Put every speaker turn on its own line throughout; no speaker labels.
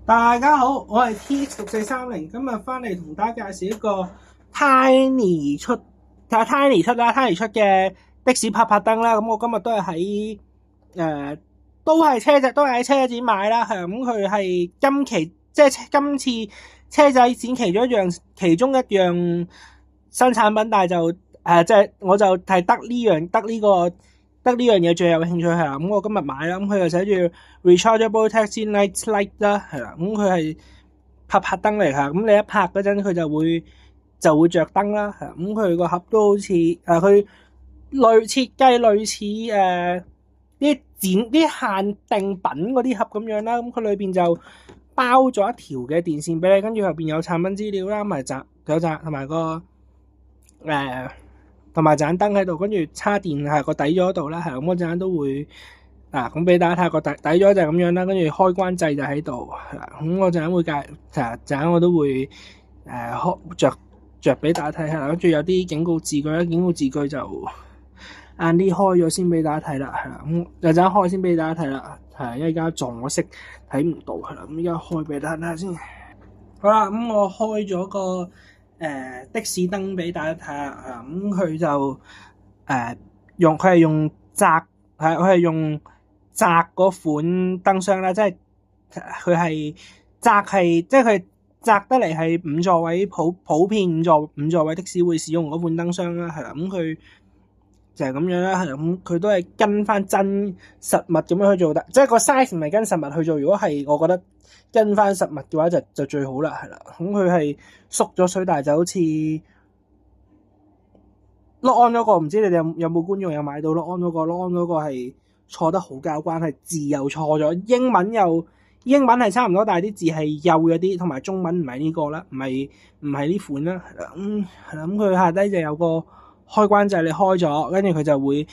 大家好，我係 TX6430，今日翻嚟同大家介紹一個 Tiny 出嘅的士拍燈啦。咁我今日都係喺都係喺車展買啦。係咁，佢係今次車仔展其中一樣新產品，但係我就係得呢樣嘢最有興趣係啦。咁我今日買啦，咁佢就寫住 Rechargeable Taxi Night Light 啦，係啦。咁佢係拍燈嚟㗎。咁你一拍嗰陣，佢就會着燈啦。係咁，佢個盒都好似佢設計類似啲限定品嗰啲盒咁樣啦。咁佢裏邊就包咗一條嘅電線俾你，跟住入邊有產品資料啦，同埋盞燈喺度，跟住插電係個底咗度啦。係咁，我陣間都會咁俾大家睇下個底咗就係咁樣啦。跟住開關掣就喺度。咁我陣間會陣間我都會着俾大家睇下。跟住有啲警告字句啦，警告字句就晏啲開咗先俾大家睇啦。係啦，咁有陣開先俾大家睇啦。係，因為而家撞咗色睇唔到。係啦，咁而家開俾大家睇下先。好啦，咁我開咗個的士燈俾大家睇下。咁佢就佢係用窄嗰款燈箱啦，即係佢係佢窄得嚟係5座位普遍5座位的士會使用嗰款燈箱啦。係啦，咁佢就係咁樣啦。係啦，咁佢都係跟翻真實物咁樣去做得，即係個 size 唔係跟實物去做。如果係我覺得跟翻實物嘅話就最好啦。係啦，咁佢係縮咗水，但係就好似lock on 嗰個，唔知你哋有冇觀眾有買到lock on 嗰個係錯得好交關，係字又錯咗，英文係差唔多，但係啲字係幼咗啲，同埋中文唔係呢個啦，唔係呢款啦。係啦，咁佢下低就有個開關掣，你開咗，跟住佢就會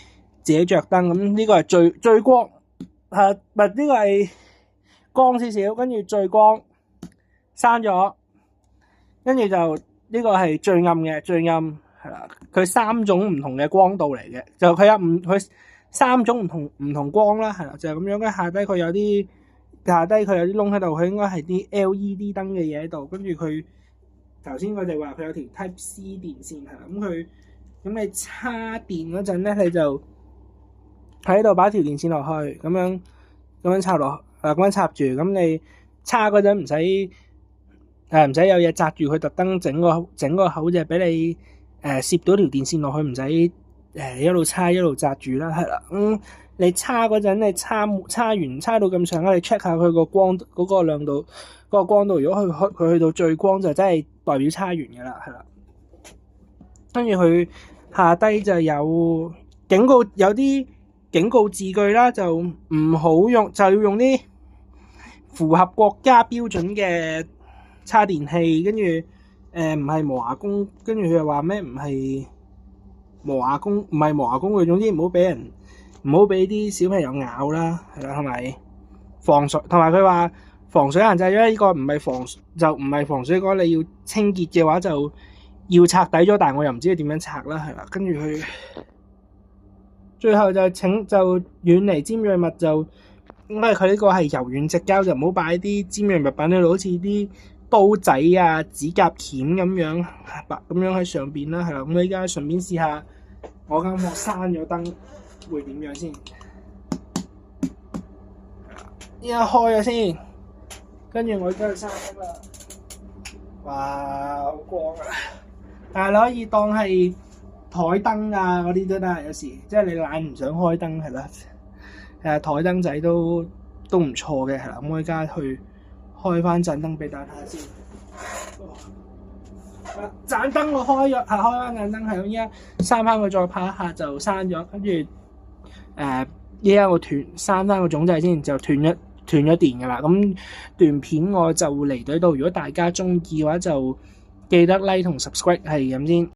自己着燈。咁呢個係最光，呢個係光少少，跟住最光閂咗，跟住就呢個係最暗嘅，係啦。佢3種唔同嘅光度嚟嘅，就佢有佢3種唔同光啦。係啦，就係咁樣。跟下低佢有啲窿喺度，佢應該係啲 LED 燈嘅嘢喺度。跟住佢頭先我哋話佢有條 Type C 電線，係啦。咁你插電嗰陣咧，你就喺度擺條電線落去，咁樣插落，咁樣插住。咁你插嗰陣唔使有嘢紮住佢，特登整個口就俾你攝到條電線落去，唔使一路插一路紮住啦。係啦，你插嗰陣，你插到咁上下，你 check 下佢個光嗰個亮度，嗰個光度。如果佢去到最光，就真係代表插完嘅啦。係啦，跟住佢下低就有啲警告字句啦，就唔好用，就要用啲符合國家標準嘅插電器。跟住唔係磨牙工，跟住佢又話咩唔係磨牙工具，總之唔好俾啲小朋友咬啦。係啦，同埋防水，同埋佢話防水限制咗呢個唔係防水嗰，你要清潔嘅話就要拆底咗，但係我又唔知佢點樣拆啦。係啦，跟住佢最後就遠離尖銳物，就因為佢呢個係柔軟矽膠，就唔好擺啲尖銳物品喺度，好似啲刀仔啊、指甲鉗咁樣喺上邊啦。係啦，咁我依家順便試下我間屋閂咗燈會點樣先。依家開咗先，跟住我而家去閂燈啦。哇，好光啊！但係你可以當係台燈啊嗰啲都得，有時即係你懶唔想開燈，係啦。台燈仔都唔錯嘅，係啦。咁我而家去開翻盞燈俾大家睇下先。盞燈我開咗，開翻盞燈，係咁。依家閂翻佢，再拍一下就閂咗。跟住依家我閂翻個總掣先，就斷咗電噶啦。咁段片我就嚟到呢度，如果大家中意嘅話就記得 like 同 subscribe，係咁先。